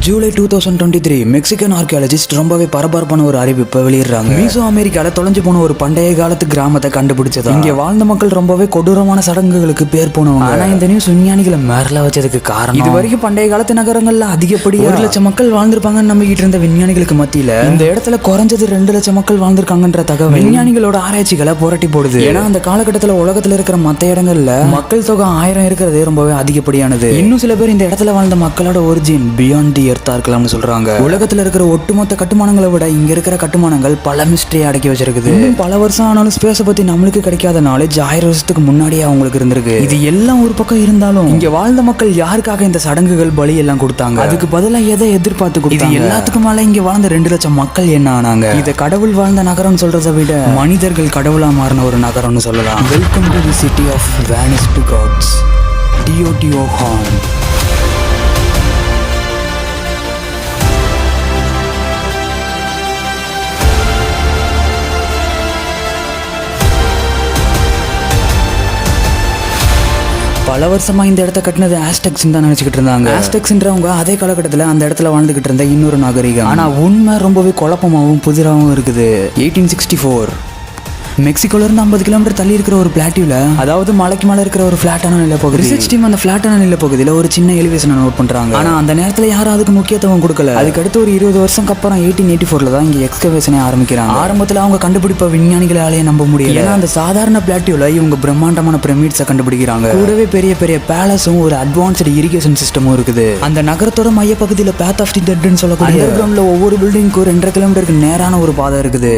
July 2023 Mexican archaeologist ரொம்பவே பரபரப்பான ஒரு அறிவிப்பை வெளியிடுறாங்க. மீசோ அமெரிக்கால தொலைஞ்சு போன ஒரு பண்டைய காலத்து கிராமத்தை கண்டுபிடிச்சது. இங்க வாழ்ந்த மக்கள் ரொம்பவே கொடூரமான சடங்குகளுக்கு பேர் போனவங்க. ஆனா இந்த நியூஸ் விஞ்ஞானிகளை மேரல வச்சதுக்கு காரணம், இது வரைக்கும் பண்டைய காலத்து நகரங்கள்ல அதிகப்படியா 1 லட்சம் மக்கள் வாழ்ந்திருப்பாங்கன்னு நம்பிக்கிட்டு இருந்த விஞ்ஞானிகளுக்கு மத்தியில இந்த இடத்துல குறைஞ்சது 2 லட்சம் மக்கள் வாழ்ந்திருக்காங்கன்ற தகவல் விஞ்ஞானிகளோட ஆராய்ச்சிகளை புரட்டி போடுது. ஏன்னா அந்த காலகட்டத்துல உலகத்துல இருக்கிற மத்த இடங்கள்ல மக்கள் தொகை 1000 இருக்கிறது ரொம்பவே அதிகப்படியானது. இன்னும் சில பேர் இந்த இடத்துல வாழ்ந்த மக்களோட ஒரிஜின் பியாண்ட் தி எர்த்தா இருக்கலாம்னு சொல்றாங்க. உலகத்துல இருக்கிற ஒட்டுமொத்த கட்டுமானங்களை விட இங்க இருக்கிற கட்டுமானங்கள் பல மிஸ்டரி அடக்கி வச்சிருக்குது. பல வருஷம் ஆனாலும் ஸ்பேஸ பத்தி நம்மளுக்கு கிடைக்காத நாலேஜ் 1000 வருஷத்துக்கு முன்னாடியே அவங்களுக்கு இருந்திருக்கு. இது எல்லாம் ஒரு பக்கம் இருந்தாலும் இங்க வாழ்ந்த மக்கள் யாருக்காக இந்த சடங்குகள் பலி எல்லாம் கொடுத்தாங்க, அதுக்கு பதிலா எதை எதிர்பார்த்து கொடுத்தாங்க? இது எல்லாத்துக்கும் மேல இங்க வாழ்ந்த 2 லட்சம் மக்கள் என்ன ஆனாங்க? இத கடவுள் வாழ்ந்த நகரம் சொல்றதை விட மனிதர்கள் கடவுளா மாறின ஒரு நகரம்னு சொல்லலாம். Welcome to the city of vanished gods, Teotihuacan. பல வருஷமா இந்த இடத்த கட்டினது ஆஸ்டெக்ஸ் தான் நினைச்சுக்கிட்டு இருந்தாங்க. ஆஸ்டெக்ஸ்ன்றவங்க அதே காலகட்டத்தில் அந்த இடத்துல வாழ்ந்துகிட்டு இருந்த இன்னொரு நாகரிகம். ஆனா உண்மை ரொம்பவே குழப்பமாகவும் புதிராகவும் இருக்குது. 1864 மெக்சிகோல இருந்து 50 கிலோமீட்டர் தள்ளி இருக்கிற ஒரு பிளாட்டியூல, அதாவது மலைக்கு மேல இருக்கிற ஒரு பிளாட்டான நிலப்பகுதி, ரிசர்ச் டீம் அந்த பிளாட்டான நிலப்பகுதியில ஒரு சின்ன எலிவேஷனை நோட் பண்றாங்க. ஆனா அந்த நேரத்துல யாரும் அதுக்கு முக்கியத்துவம் கொடுக்கல. அதுக்கு அடுத்து ஒரு 20 வருஷம் அப்புறம் 1884 தான் இங்க எக்ஸ்கவேஷனை ஆரம்பிக்கிறாங்க. ஆரம்பத்துல அவங்க கண்டுபிடிப்ப விஞ்ஞானிகளாலேயே நம்ப முடியல. ஏன்னா அந்த சாதாரண பிளாட்டியூல இவங்க பிரம்மாண்டமான பிரமிட்ஸை கண்டுபிடிக்கிறாங்க. கூடவே பெரிய பெரிய பேலஸும் ஒரு அட்வான்ஸ்டு இரிகேஷன் சிஸ்டமும் இருக்குது. அந்த நகரத்தோட மைய பகுதியில பாத் ஆஃப் தி டெட்னு சொல்லக்கூடிய அண்டர் கிரவுண்ட்ல ஒவ்வொரு பில்டிங்க்கும் 2.5 கிலோமீட்டருக்கு நேரான ஒரு பாதை இருக்குது.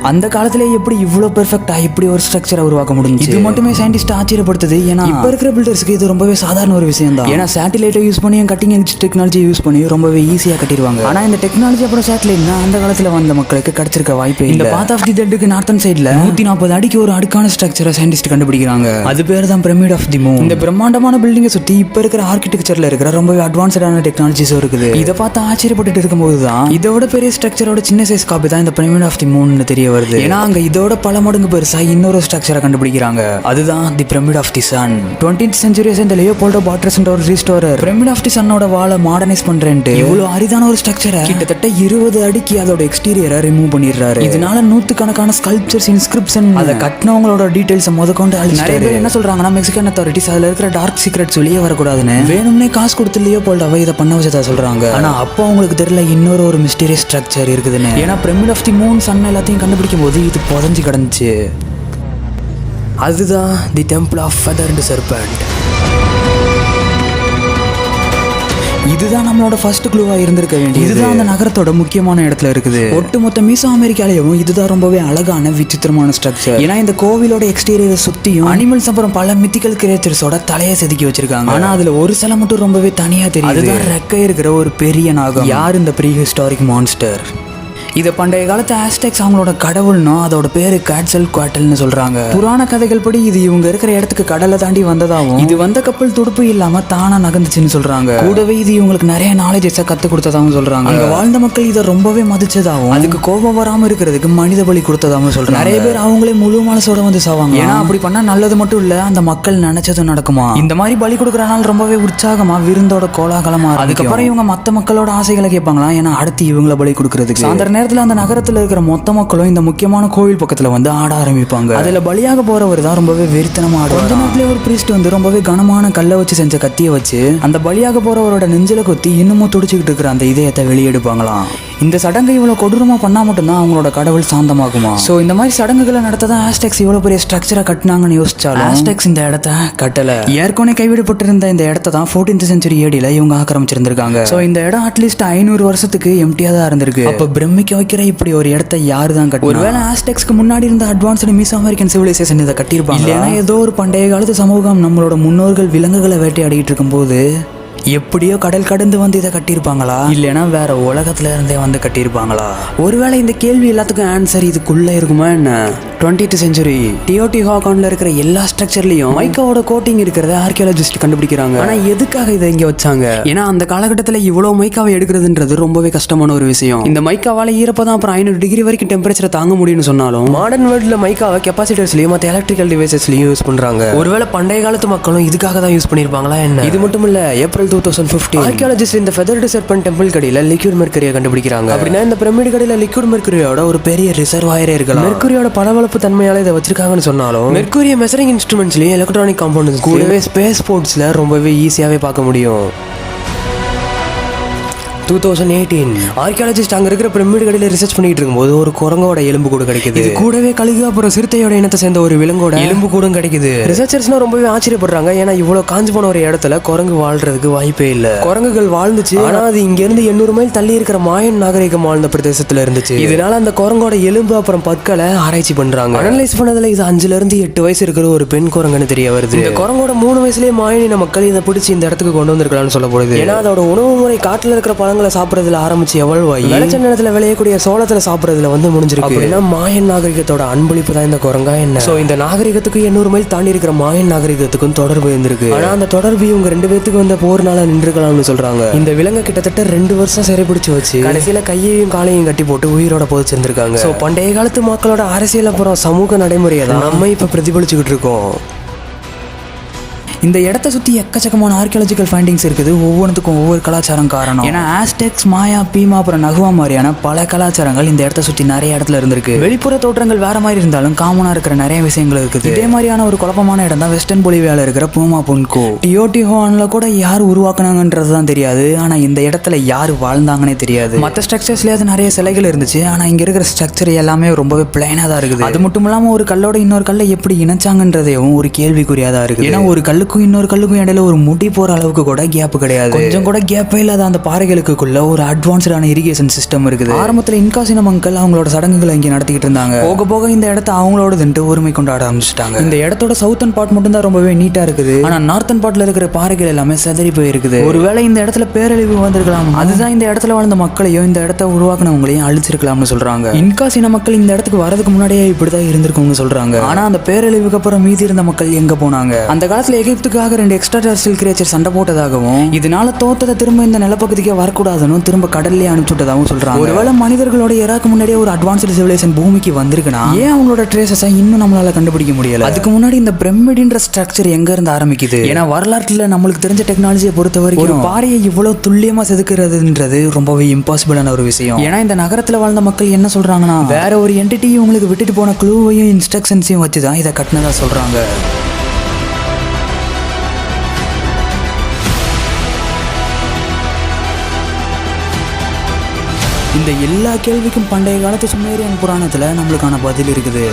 அந்த காலத்திலே எப்படி இவ்வளவு பெர்ஃபெக்ட்டா இப்படி ஒரு ஸ்ட்ரக்சரை உருவாக்க முடிஞ்சு, இது மட்டுமே சயின்டிஸ்ட் ஆச்சரியப்படுத்துது. ஏன்னா இப்ப இருக்கிற பில்டர்ஸ்க்கு இது ரொம்பவே சாதாரண ஒரு விஷயம் தான். ஏன்னா சேட்டலைட்டை யூஸ் பண்ணி கட்டிங் எட்ஜ் டெக்னாலஜி யூஸ் பண்ணி ரொம்பவே ஈஸியா கட்டிடுவாங்க. ஆனா இந்த டெக்னாலஜி அப்புறம் சேட்டலைட்னா அந்த காலத்துல வந்த மக்களுக்கு கிடைச்சிருக்க வாய்ப்பே இந்த பாத் ஆஃப் தி டெட்டுக்கு நார்த்தன் சைட்ல 140 அடிக்கு ஒரு அடுக்கான ஸ்ட்ரக்சரை சயின்டிஸ்ட் கண்டுபிடிக்கிறாங்க. அது பேர் தான் பிரமிட் ஆஃப் தி மூன். இந்த பிரம்மாண்டமான பில்டிங்கை சுத்தி இப்ப இருக்கிற ஆர்கிடெக்சர்ல இருக்கிற ரொம்பவே அட்வான்ஸ்டான டெக்னாலஜிஸ் இருக்குது. இதை பார்த்து ஆச்சரியப்பட்டு இருக்கும்போது தான் இதோட பெரிய ஸ்ட்ரக்சரோட சின்ன சைஸ் காப்பி தான் இந்த பிரமிட் ஆஃப் தி மூன் தெரிய வருது. ஏன்னா அங்க இதோட பல மடங்கு பெருசா இன்னொரு ஸ்ட்ரக்சரை கண்டுபிடிக்கிறாங்க. அதுதான் the pyramid of the sun. 20th century இந்த லியோபோல்டோ பாட்ரஸ் என்ற ஒரு ரிஸ்டோரர் பிரமிட் ஆஃப் தி சன்னோட வாலை மாடர்னைஸ் பண்றேன்ட்டு இவ்வளவு அரிதான ஒரு ஸ்ட்ரக்சரை கிட்டத்தட்ட 20 அடிக்கு அதோட எக்ஸ்டீரியரை ரிமூவ் பண்ணிடுறாரு. இதனால 100கணக்கான ஸ்கல்ப்சர்ஸ், இன்ஸ்கிரிப்ஷன், அதை கட்டினவங்களோட டீடைல்ஸ் முதற்கொண்டு நிறைய பேர் என்ன சொல்றாங்கன்னா மெக்சிகன் அத்தாரிட்டிஸ் அதுல இருக்கிற டார்க் சீக்ரெட்ஸ் வெளியே வரக்கூடாதுன்னு வேணும்னே காசு கொடுத்து லியோபோல்டோவை இதை பண்ண வச்சதா சொல்றாங்க. ஆனா அப்போ அவங்களுக்கு தெரியல இன்னொரு ஒரு மிஸ்டீரியஸ் ஸ்ட்ரக்சர் இருக்குதுன்னு. ஏன்னா pyramid of the moon, sun எல்லாத்தையும் கண்டுபிடிக்கும் போது இது புதஞ்சு கிடந்துச்சு. அதுதான் the temple of feathered serpent. இதுதான் நம்மளோட ஃபர்ஸ்ட் க்ளூவா இருந்திருக்க வேண்டியது. இதுதான் அந்த நகரத்தோட முக்கியமான இடத்துல இருக்குது. ஒட்டுமொத்த மீசோ அமெரிக்காலையும் இதுதான் ரொம்பவே அழகான விசித்திரமான ஸ்ட்ரக்சர். ஏன்னா இந்த கோவிலோட எக்ஸ்டீரியர் சுத்தியும் அனிமல்ஸ் அப்புறம் பல மித்திக்கல் கிரியேச்சர்ஸோட தலையை செதுக்கி வச்சிருக்காங்க. ஆனா அதுல ஒரு சில மட்டும் ரொம்பவே தனியா தெரியுது. அதுதான் ரெக்கை இருக்கிற ஒரு பெரிய நாகம். யார் இந்த ப்ரீ ஹிஸ்டாரிக் மான்ஸ்டர்? இதை பண்டைய காலத்து ஆஸ்டெக்ஸ் அவங்களோட கடவுள்னோ அதோட பேரு கேட்சல் குவாட்டல்னு சொல்றாங்க. புராண கதைகள் படி இது இவங்க இருக்கிற இடத்துக்கு கடலை தாண்டி வந்ததாகவும், இது வந்த கப்பல் துடுப்பு இல்லாம தானா நகர்ந்துச்சுன்னு சொல்றாங்க. கூடவே இது இவங்களுக்கு நிறைய நாலேஜஸை கத்து கொடுத்ததாகவும் சொல்றாங்க. அங்க வாழ்ந்த மக்கள் இதை ரொம்பவே மதிச்சதாகவும், அதுக்கு கோபம் வராம இருக்கிறதுக்கு மனித பலி கொடுத்ததாகவும் சொல்றாங்க. நிறைய பேர் அவங்களே முழு மனசோட வந்து சாவாங்க. ஏன்னா அப்படி பண்ணா நல்லது மட்டும் இல்ல, அந்த மக்கள் நினைச்சதும் நடக்குமா. இந்த மாதிரி பலி கொடுக்கறனால ரொம்பவே உற்சாகமா விருந்தோட கோலாகலமா, அதுக்கப்புறம் இவங்க மத்த மக்களோட ஆசைகளை கேட்பாங்களா. ஏன்னா அடுத்து இவங்களை பலி கொடுக்கறதுக்கு சாயந்தர அந்த நகரத்துல இருக்கிற மொத்த மக்களும் இந்த முக்கியமான கோவில் பக்கத்துல வந்து ஆட ஆரம்பிப்பாங்க. அதுல பலியாக போறவர் தான் ரொம்பவே வெறித்தனமா ஆடுவார். அந்த நேரத்துல ஒரு பிரீஸ்ட் வந்து ரொம்பவே கனமான கல்லை வச்சு செஞ்ச கத்தியை வச்சு அந்த பலியாக போறவரோட நெஞ்சில கொத்தி இன்னமும் துடிச்சுக்கிட்டு இருக்கிற அந்த இதயத்தை வெளியெடுப்பாங்களாம். இந்த சடங்கை இவ்வளவு கொடூரமா பண்ணா மட்டும்தான் அவங்களோட கடவுள் சாந்தமாகுமா. சோ இந்த மாதிரி சடங்குகளை நடத்ததான் ஆஸ்டெக்ஸ் இவ்வளவு பெரிய ஸ்ட்ரக்சரை கட்டினாங்கன்னு யோசிச்சாலும் ஆஸ்டெக்ஸ் இந்த இடத்த கட்டல. ஏற்கனவே கைவிடப்பட்டிருந்த இந்த இடத்த தான் 14th century ADல இவங்க ஆக்கிரமிச்சிருந்திருக்காங்க. சோ இந்த இடம் அட்லீஸ்ட் 500 வருஷத்துக்கு எம்டியா தான் இருந்திருக்கு. அப்ப பிரமிக்க வைக்கிற இப்படி ஒரு இடத்தை யாரு தான் கட்டி? ஒருவேளை ஆஸ்டெக்ஸ்க்கு முன்னாடி இருந்த அட்வான்ஸ்டு மீசோ அமெரிக்கன் சிவிலைசேஷன் இதை கட்டியிருப்பாங்க. இல்லைன்னா ஏதோ ஒரு பண்டைய காலத்து சமூகம் நம்மளோட முன்னோர்கள் விலங்குகளை வேட்டையாடிட்டு இருக்கும் போது எப்படியோ கடல் கடந்து வந்து இதை கட்டியிருப்பாங்களா, இல்லைன்னா வேற உலகத்துல இருந்தே வந்து கட்டியிருப்பாங்களா? ஒருவேளை இந்த கேள்வி எல்லாத்துக்கும் ஆன்சர் இதுக்குள்ள இருக்குமா என்ன? 20th century டியோடிஹாகான்ல இருக்கிற எல்லா ஸ்ட்ரக்சர்லயும் மைக்காவோட கோட்டிங் இருக்கிறத ஆர்கியாலஜிஸ்ட் கண்டுபிடிக்கிறாங்க. ஆனா எதுக்காக இதை இங்க வச்சாங்க? ஏன்னா அந்த காலகட்டத்துல இவ்வளவு மைக்காவை எடுக்கிறதுன்றது ரொம்பவே கஷ்டமான ஒரு விஷயம். இந்த மைக்காவால ஈரப்பதான் அப்புறம் 500 டிகிரி வரைக்கும் டெம்பரேச்சரை தாங்க முடியும்னு சொன்னாலும் மாடர்ன் வேர்ல்ட்ல மைக்காவை கெப்பாசிட்டர்ஸ்லயும் மற்ற எலக்ட்ரிக்கல் டிவைசஸ்லயும் யூஸ் பண்றாங்க. ஒருவேளை பண்டைய காலத்து மக்களும் இதுக்காக தான் யூஸ் பண்ணிருப்பாங்களா என்ன? இது மட்டும் இல்ல, ஏப்ரல் 2015 ஆர்கியாலஜிஸ்ட் இந்த ஃபெதர்டு செர்பென்ட் டெம்பிள் கடியில லிக்விட் மெர்க்குரியை கண்டுபிடிக்கிறாங்க. அப்படின்னா இந்த பிரமிட் கடியில லிக்விட் மெர்க்குரியோட ஒரு பெரிய ரிசர்வாயரே இருக்கலாம். மெர்க்குரியோட பளபளப்பு தன்மையால இதை வச்சிருக்காங்கன்னு சொன்னாலும் மெர்க்குரிய மெசரிங் இன்ஸ்ட்ருமெண்ட்ஸ்லயும் எலக்ட்ரானிக் காம்பவுண்ட்ஸ் கூடவே ஸ்பேஸ் போர்ட்ஸ்ல ரொம்பவே ஈஸியாவே பார்க்க முடியும். 2018 ஆர்கியாலஜிஸ்ட் அங்க இருக்கிற பிரமிட் கடியில ரிசர்ச் பண்ணிட்டு இருக்கும்போது ஒரு குரங்கோட எலும்பு கூட கிடைக்குது. இது கூடவே கழுகு அப்புறம் சிறுத்தையோட இனத்தை சேர்ந்த ஒரு விலங்கோட எலும்பு கூட கிடைக்குது. ரிசர்ச்சர்ஸ்னா ரொம்பவே ஆச்சரியப்படுறாங்க. ஏன்னா இவ்வளவு காஞ்சு போன ஒரு இடத்துல குரங்கு வாழ்றதுக்கு வாய்ப்பே இல்ல. குரங்குகள் வாழ்ந்துச்சு, ஆனா அது இங்க இருந்து 800 மைல் தள்ளி இருக்கிற மாயன் நாகரிகம் வாழ்ந்த பிரதேசத்துல இருந்துச்சு. இதனால அந்த குரங்கோட எலும்பு அப்புறம் பற்களை ஆராய்ச்சி பண்றாங்க. அனலைஸ் பண்ணதுல இது 5ல இருந்து 8 வயசு இருக்கிற ஒரு பெண் குரங்குன்னு தெரிய வருது. இந்த குரங்கோட 3 வயசுலயே மாயனின மக்கள் இதை பிடிச்சி இந்த இடத்துக்கு கொண்டு வந்திருக்கலாம்னு சொல்லப்படுது. ஏன்னா அதோட உணவு முறை காட்டுல இருக்கிற பழங்களை சாப்பிடுறதுல ஆரம்பிச்சு எவ்வளவு விளைச்ச நேரத்துல விளையக்கூடிய சோளத்துல சாப்பிடுறதுல வந்து முடிஞ்சிருக்கு. அப்படின்னா மாயன் நாகரிகத்தோட அன்பளிப்பு தான் இந்த குரங்கா என்ன? சோ இந்த நாகரிகத்துக்கு 800 மைல் தாண்டி இருக்கிற மாயன் நாகரிகத்துக்கும் தொடர்பு இருந்திருக்கு. ஆனா அந்த தொடர்பு இவங்க 2 பேத்துக்கு வந்த போர்னால நின்றுக்கலாம்னு சொல்றாங்க. இந்த விலங்கு கிட்டத்தட்ட 2 வருஷம் சிறைபிடிச்சு வச்சு கடைசியில கையையும் காலையும் கட்டி போட்டு உயிரோட புதைச்சிருந்திருக்காங்க. சோ பண்டைய காலத்து மக்களோட அரசியல் அப்புறம் சமூக நடைமுறையை தான் நம்ம இப்ப பிரதிபலிச்சுக்கிட்டு இருக்கோம். இந்த இடத்த சுற்றி எக்கச்சக்கமான ஆர்கியாலஜிக்கல் ஃபைண்டிங்ஸ் இருக்குது. ஒவ்வொன்றுத்துக்கும் ஒவ்வொரு கலாச்சாரம் காரணம். ஏன்னா ஆஸ்டெக்ஸ், மாயா, பீமா அப்புறம் நகுவா மாதிரியான பல கலாச்சாரங்கள் இந்த இடத்த சுற்றி நிறைய இடத்துல இருந்திருக்கு. வெளிப்புற தோற்றங்கள் வேற மாதிரி இருந்தாலும் காமனா இருக்கிற நிறைய விஷயங்கள் இருக்குது. இதே மாதிரியான ஒரு குழப்பமான இடம் தான் வெஸ்டர்ன் பொலிவியால இருக்கிற பூமா புன்கோ. டியோடிஹுவான்ல கூட யார் உருவாக்குனாங்கன்றது தான் தெரியாது. ஆனா இந்த இடத்துல யார் வாழ்ந்தாங்கன்னே தெரியாது. மற்ற ஸ்ட்ரக்சர்ஸ்லேயே அது நிறைய சிலைகள் இருந்துச்சு. ஆனா இங்க இருக்கிற ஸ்ட்ரக்சர் எல்லாமே ரொம்பவே பிளைனா தான் இருக்குது. அது மட்டும் இல்லாம ஒரு கல்லோட இன்னொரு கல்லை எப்படி இணைச்சாங்கன்றதையும் ஒரு கேள்விக்குறியா தான் இருக்குது. ஏன்னா ஒரு கல்லுக்கும் இன்னொரு கல்லுக்கும் இடையில ஒரு முடி போற அளவுக்கு கூட கேப் கிடையாது. கொஞ்சம் கூட கேப்பே இல்லாத அந்த பாறைகளுக்குள்ள ஒரு அட்வான்ஸ்டான இரிகேஷன் சிஸ்டம் இருக்குது. ஆரம்பத்துல இன்காசின மக்கள் அவங்களோட சடங்குகளை இங்க நடத்திக்கிட்டு இருந்தாங்க. போக போக இந்த இடத்த அவங்களோடதுன்ட்டு உரிமை கொண்டாட ஆரம்பிச்சிட்டாங்க. இந்த இடத்தோட சவுத்தன் பார்ட் மட்டும் தான் ரொம்பவே நீட்டா இருக்குது. ஆனா நார்த்தன் பார்ட்ல இருக்கிற பாறைகள் எல்லாமே செதறி போயிருக்குது. ஒருவேளை இந்த இடத்துல பேரழிவு வந்திருக்கலாம். அதுதான் இந்த இடத்துல வாழ்ந்த மக்களையும் இந்த இடத்த உருவாக்குனவங்களையும் அழிச்சிருக்கலாம்னு சொல்றாங்க. இன்காசின மக்கள் இந்த இடத்துக்கு வரதுக்கு முன்னாடியே இப்படிதான் இருந்திருக்கும்னு சொல்றாங்க. ஆனா அந்த பேரழிவுக்கு அப்புறம் மீதி இருந்த மக்கள் எங்க போனாங்க? அந்த காலத்துல எகிப்துக்காக 2 எக்ஸ்ட்ரா டெரஸ்ட்ரியல் கிரியேச்சர் சண்டை போட்டதாகவும் இதனால தோத்ததை திரும்ப இந்த நிலப்பகுதிக்கே வரக்கூடாதுன்னு திரும்ப கடல்லே அனுப்பிச்சுட்டதாகவும் சொல்றாங்க. ஒருவேளை மனிதர்களோட இராக்கு முன்னாடியே ஒரு அட்வான்ஸ்டு சிவிலைசேஷன் பூமிக்கு வந்திருக்குன்னா ஏன் அவங்களோட ட்ரேசஸை இன்னும் நம்மளால கண்டுபிடிக்க முடியல? அதுக்கு முன்னாடி இந்த பிரமிடுன்ற ஸ்ட்ரக்சர் எங்க இருந்து ஆரம்பிக்குது? ஏன்னா வரலாற்றுல நம்மளுக்கு தெரிஞ்ச டெக்னாலஜியை பொறுத்த வரைக்கும் ஒரு பாறையை இவ்வளவு துல்லியமா செதுக்குறதுன்றது ரொம்பவே இம்பாசிபிளான ஒரு விஷயம். ஏன்னா இந்த நகரத்துல வாழ்ந்த மக்கள் என்ன சொல்றாங்கன்னா வேற ஒரு என்டிட்டி உங்களுக்கு விட்டுட்டு போன க்ளூவையும் இன்ஸ்ட்ரக்ஷன்ஸையும் வச்சுதான் இதை கட்டினதா சொல்றாங்க. இந்த எல்லா கேள்விக்கும் பண்டைய காலத்து சுமேரியன் புராணத்துல நம்மளுக்கான பதில் இருக்குது.